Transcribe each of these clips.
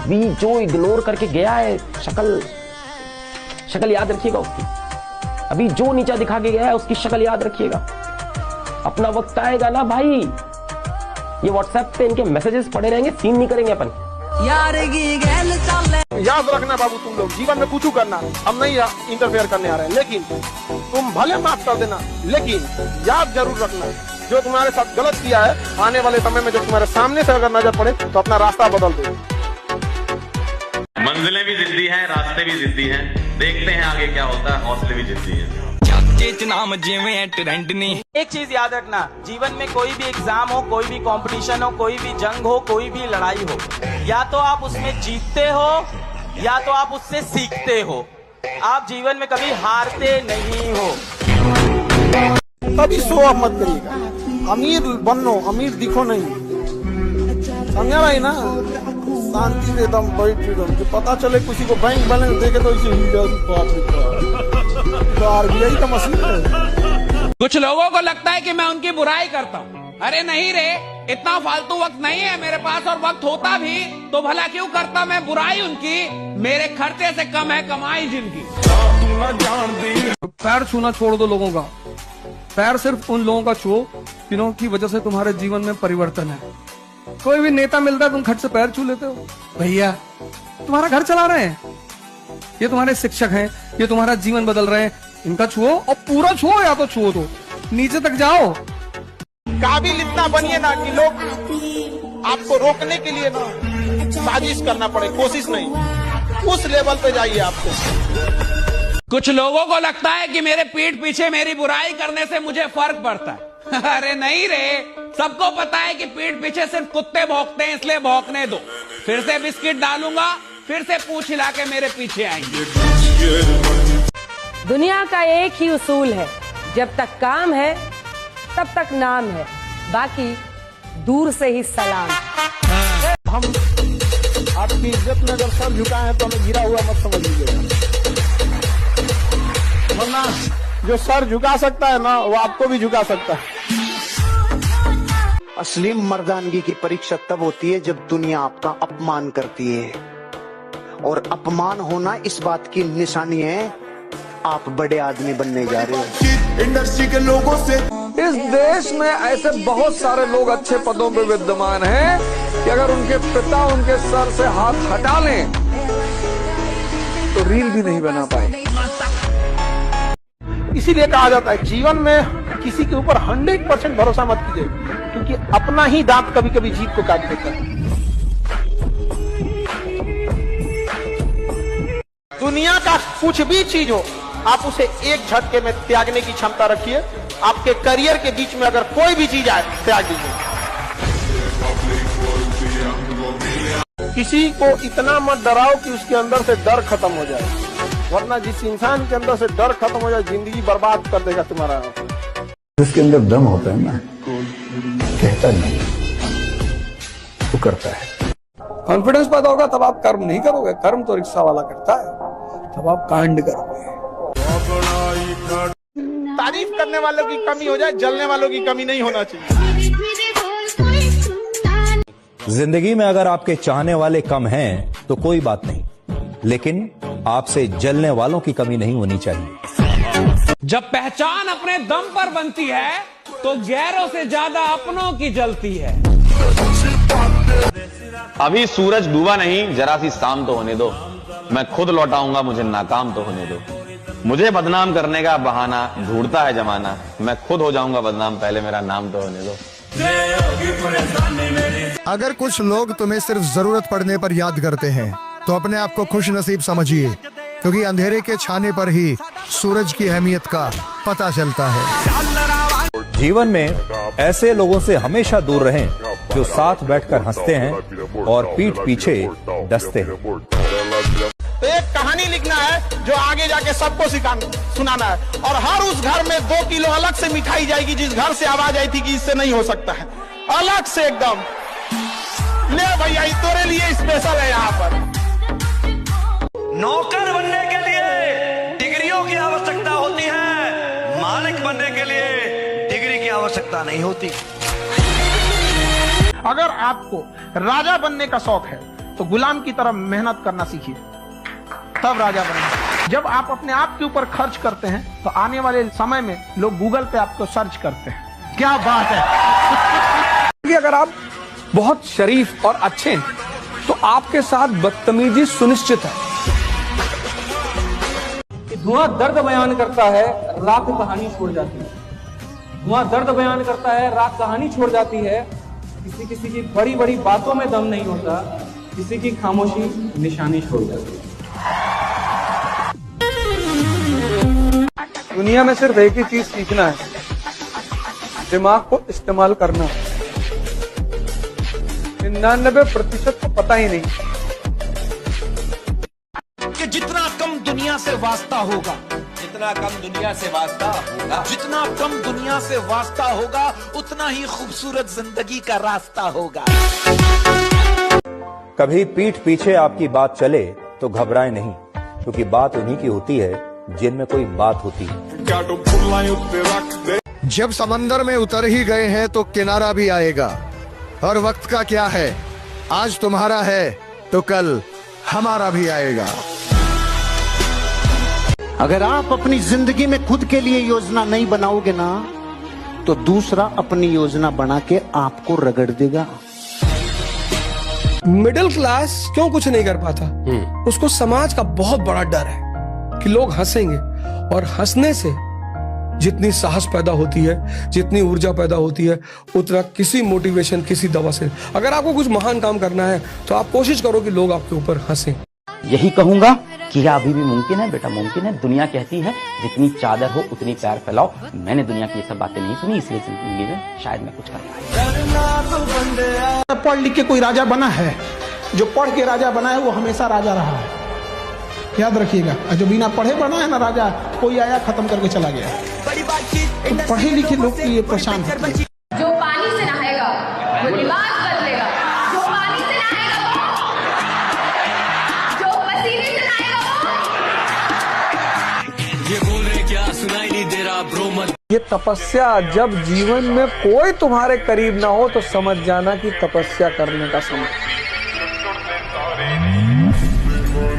अभी जो इग्नोर करके गया है, शक्ल याद रखिएगा उसकी। अभी जो नीचा दिखा के गया है उसकी शक्ल याद रखिएगा। अपना वक्त आएगा ना भाई, ये व्हाट्सएप पे इनके मैसेजेस पड़े रहेंगे, सीन नहीं करेंगे अपन। याद रखना बाबू, तुम लोग जीवन में कुछ करना, हम नहीं इंटरफेयर करने आ रहे हैं, लेकिन तुम भले माफ कर देना, लेकिन याद जरूर रखना जो तुम्हारे साथ गलत किया है, आने वाले समय में जब तुम्हारे सामने से अगर नजर पड़े तो अपना रास्ता बदल दो। मंजिलें भी जिद्दी हैं, रास्ते भी जिद्दी हैं, देखते हैं आगे क्या होता है, हौसले भी जिद्दी हैं। एक चीज याद रखना, जीवन में कोई भी एग्जाम हो, कोई भी कंपटीशन हो, कोई भी जंग हो, कोई भी लड़ाई हो, या तो आप उसमें जीतते हो या तो आप उससे सीखते हो। आप जीवन में कभी हारते नहीं हो। कभी शो ऑफ मत करिएगा, अमीर बनो, अमीर दिखो नहीं, समझा भाई ना। शांति से एकदम बैठ, पता चले किसी को बैंक बैलेंस देखे तो इसे आरबीआई का मशीन है। कुछ लोगों को लगता है कि मैं उनकी बुराई करता हूँ। अरे नहीं रे, इतना फालतू वक्त नहीं है मेरे पास, और वक्त होता भी तो भला क्यों करता मैं बुराई उनकी। मेरे खर्चे से कम है कमाई जिनकी। पैर छूना छोड़ दो लोगों का, पैर सिर्फ उन लोगों का छुओ जिन्हों की वजह से तुम्हारे जीवन में परिवर्तन है। कोई भी नेता मिलता है, तुम खट से पैर छू लेते हो। भैया तुम्हारा घर चला रहे हैं, ये तुम्हारे शिक्षक हैं, ये तुम्हारा जीवन बदल रहे हैं, इनका छुओ और पूरा छुओ, या तो छुओ तो नीचे तक जाओ। काबिल इतना बनिए ना कि लोग आपको रोकने के लिए ना साजिश करना पड़े, कोशिश नहीं, उस लेवल पे जाइए आपको। कुछ लोगों को लगता है कि मेरे पीठ पीछे मेरी बुराई करने से मुझे फर्क पड़ता है। अरे नहीं रे, सबको पता है कि पीठ पीछे सिर्फ कुत्ते भौंकते हैं, इसलिए भौंकने दो। फिर से बिस्किट डालूंगा, फिर से पूंछ हिला के मेरे पीछे आएंगे। दुनिया का एक ही उसूल है, जब तक काम है तब तक नाम है, बाकी दूर से ही सलाम। हम आपकी इज्जत में अगर सर झुकाए हैं तो हमें गिरा हुआ मत समझ लीजिएगा, वरना जो सर झुका सकता है ना वो आपको भी झुका सकता है। असली मर्दानगी की परीक्षा तब होती है जब दुनिया आपका अपमान करती है, और अपमान होना इस बात की निशानी है आप बड़े आदमी बनने जा रहे हो। इंडस्ट्री के लोगों से इस देश में ऐसे बहुत सारे लोग अच्छे पदों पे विद्यमान हैं कि अगर उनके पिता उनके सर से हाथ हटा लें तो रील भी नहीं बना पाए। इसीलिए कहा जाता है जीवन में किसी के ऊपर 100% भरोसा मत कीजिए, क्योंकि अपना ही दांत कभी कभी जीत को काट देता है। दुनिया का कुछ भी चीज हो, आप उसे एक झटके में त्यागने की क्षमता रखिए। आपके करियर के बीच में अगर कोई भी चीज आए, त्याग दीजिए। किसी को इतना मत डराओ कि उसके अंदर से डर खत्म हो जाए, वरना जिस इंसान के अंदर से डर खत्म हो जाए, जिंदगी बर्बाद कर देगा तुम्हारा। जिसके अंदर दम होता है ना, कहता नहीं वो करता है। कॉन्फिडेंस पैदा होगा तब आप कर्म नहीं करोगे, कर्म तो रिक्शा वाला करता है, तब आप कांड करोगे। तारीफ करने वालों की कमी हो जाए, जलने वालों की कमी नहीं होना चाहिए। जिंदगी में अगर आपके चाहने वाले कम हैं तो कोई बात नहीं, लेकिन आपसे जलने वालों की कमी नहीं होनी चाहिए। जब पहचान अपने दम पर बनती है तो गैरों से ज्यादा अपनों की जलती है। अभी सूरज डूबा नहीं, जरा सी शाम तो होने दो, मैं खुद लौटाऊंगा, मुझे नाकाम तो होने दो। मुझे बदनाम करने का बहाना ढूंढता है जमाना, मैं खुद हो जाऊंगा बदनाम, पहले मेरा नाम तो होने दो। अगर कुछ लोग तुम्हें सिर्फ जरूरत पड़ने पर याद करते हैं तो अपने आप को खुश नसीब समझिए, क्योंकि अंधेरे के छाने पर ही सूरज की अहमियत का पता चलता है। जीवन में ऐसे लोगों से हमेशा दूर रहें जो साथ बैठकर हंसते हैं और पीठ पीछे डसते हैं। तो एक कहानी लिखना है जो आगे जाके सबको सुनाना है, और हर उस घर में 2 किलो अलग से मिठाई जाएगी जिस घर से आवाज आई थी कि इससे नहीं हो सकता है, अलग से एकदम। ले भैया, तेरे लिए स्पेशल है यहाँ पर। नौकर बनने के लिए डिग्रियों की आवश्यकता होती है, मालिक बनने के लिए डिग्री की आवश्यकता नहीं होती। अगर आपको राजा बनने का शौक है तो गुलाम की तरह मेहनत करना सीखिए, तब राजा बनेंगे। जब आप अपने आप के ऊपर खर्च करते हैं तो आने वाले समय में लोग गूगल पे आपको सर्च करते हैं। क्या बात है कि अगर आप बहुत शरीफ और अच्छे हैं तो आपके साथ बदतमीजी सुनिश्चित है। धुआं दर्द बयान करता है, राख कहानी छोड़ जाती है। धुआं दर्द बयान करता है, राख कहानी छोड़ जाती है। किसी किसी की बड़ी बड़ी बातों में दम नहीं होता, किसी की खामोशी निशानी छोड़ जाती है। दुनिया में सिर्फ एक ही चीज सीखना है, दिमाग को इस्तेमाल करना। 99% को पता ही नहीं कि जितना कम दुनिया से वास्ता होगा, जितना कम दुनिया से वास्ता होगा, जितना कम दुनिया से वास्ता होगा, उतना ही खूबसूरत जिंदगी का रास्ता होगा। कभी पीठ पीछे आपकी बात चले तो घबराएं नहीं, क्योंकि बात उन्हीं की होती है जिनमें कोई बात होती है। जब समंदर में उतर ही गए हैं तो किनारा भी आएगा, और वक्त का क्या है, आज तुम्हारा है तो कल हमारा भी आएगा। अगर आप अपनी जिंदगी में खुद के लिए योजना नहीं बनाओगे ना, तो दूसरा अपनी योजना बना के आपको रगड़ देगा। मिडिल क्लास क्यों कुछ नहीं कर पाता? उसको समाज का बहुत बड़ा डर है कि लोग हंसेंगे, और हंसने से जितनी साहस पैदा होती है, जितनी ऊर्जा पैदा होती है, उतना किसी मोटिवेशन, किसी दवा से। अगर आपको कुछ महान काम करना है तो आप कोशिश करो कि लोग आपके ऊपर हंसें। यही कहूंगा कि यह अभी भी मुमकिन है बेटा, मुमकिन है। दुनिया कहती है जितनी चादर हो उतनी पैर फैलाओ। मैंने दुनिया की ये सब बातें नहीं सुनी, इसलिए जिंदगी में शायद मैं कुछ कर पाऊं। पढ़ लिख के कोई राजा बना है? जो पढ़ के राजा बना है वो हमेशा राजा रहा है, याद रखिएगा। जो बिना पढ़े बना है ना राजा, कोई आया खत्म करके चला गया। तो पढ़े लिखे लोग की ये पहचान है। जो पानी से नहाएगा वो लिबास बदलेगा, जो पानी से नहाएगा जो पसीने से नहाएगा ये बोल रहे क्या सुनाई नहीं दे रहा ब्रो मत। ये तपस्या, जब जीवन में कोई तुम्हारे करीब ना हो तो समझ जाना कि तपस्या करने का समय,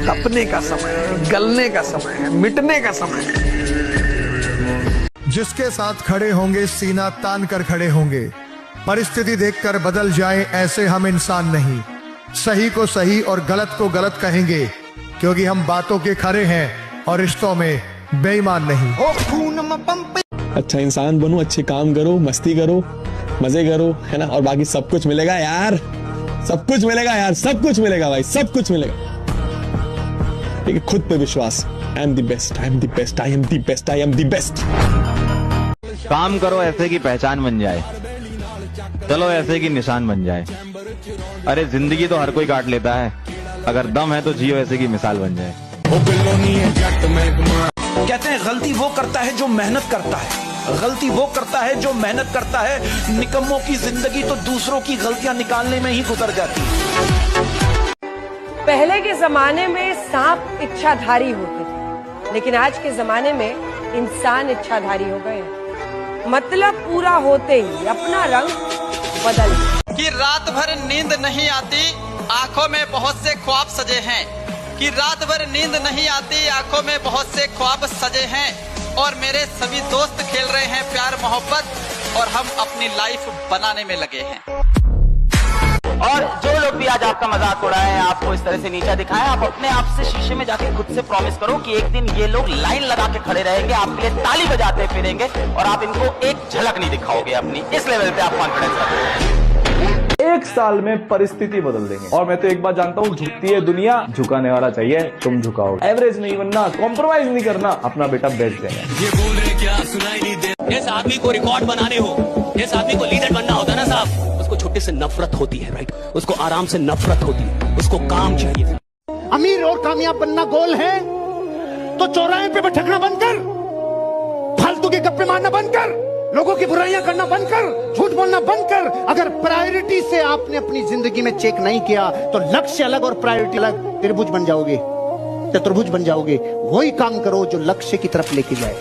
तपने का समय है, गलने का समय है, मिटने का समय है। जिसके साथ खड़े होंगे सीना तान कर खड़े होंगे। परिस्थिति देखकर बदल जाए ऐसे हम इंसान नहीं। सही को सही और गलत को गलत कहेंगे, क्योंकि हम बातों के खरे हैं और रिश्तों में बेईमान नहीं। अच्छा इंसान बनो, अच्छे काम करो, मस्ती करो, मजे करो, है ना, और बाकी सब कुछ मिलेगा यार, सब कुछ मिलेगा यार, सब कुछ मिलेगा भाई, सब कुछ मिलेगा। ठीक है, खुद पे विश्वास। I am the best, I am the best, I am the best, I am the best. काम करो ऐसे की पहचान बन जाए, चलो ऐसे की निशान बन जाए। अरे जिंदगी तो हर कोई काट लेता है, अगर दम है तो जियो ऐसे की मिसाल बन जाए। कहते हैं गलती वो करता है जो मेहनत करता है, गलती वो करता है जो मेहनत करता है। निकम्मों की जिंदगी तो दूसरों की गलतियां निकालने में ही गुजर जाती है। पहले के जमाने में सांप इच्छाधारी होते थे, लेकिन आज के जमाने में इंसान इच्छाधारी हो गए हैं। मतलब पूरा होते ही अपना रंग बदल। कि रात भर नींद नहीं आती, आंखों में बहुत से ख्वाब सजे हैं। कि रात भर नींद नहीं आती, आंखों में बहुत से ख्वाब सजे हैं। और मेरे सभी दोस्त खेल रहे हैं प्यार मोहब्बत, और हम अपनी लाइफ बनाने में लगे हैं। और जो लोग भी आज आपका मजाक उड़ाए, आपको इस तरह से नीचा दिखाएं, आप अपने आप से शीशे में जाके खुद से प्रॉमिस करो कि एक दिन ये लोग लाइन लगा के खड़े रहेंगे, आपके लिए ताली बजाते फिरेंगे, और आप इनको एक झलक नहीं दिखाओगे अपनी। इस लेवल पे आप कॉन्फिडेंस रखो। एक साल में परिस्थिति बदल देंगे। और मैं तो एक बात जानता हूँ, झुकती है दुनिया, झुकाने वाला चाहिए, तुम झुकाओ। एवरेज नहीं बनना, कॉम्प्रोमाइज नहीं करना, अपना बेटा बेस्ट देना। ये बोल रहे क्या सुनाई नहीं दे। इस आदमी को रिकॉर्ड बनाने हो, इस आदमी को लीडर बनना होता है ना साहब, उसको छुट्टी से नफरत होती है, राइट? उसको आराम से नफरत होती है, उसको काम चाहिए। अमीर और कामयाब बनना गोल है तो चौराहे पे भटकना बंद कर, फालतू के गप्पे मारना बंद कर, लोगों की बुराइयां करना बंद कर, झूठ बोलना बंद कर। अगर प्रायोरिटी से आपने अपनी जिंदगी में चेक नहीं किया तो लक्ष्य अलग और प्रायोरिटी अलग, त्रिभुज बन जाओगे, चतुर्भुज बन जाओगे। वही काम करो जो लक्ष्य की तरफ लेके जाए।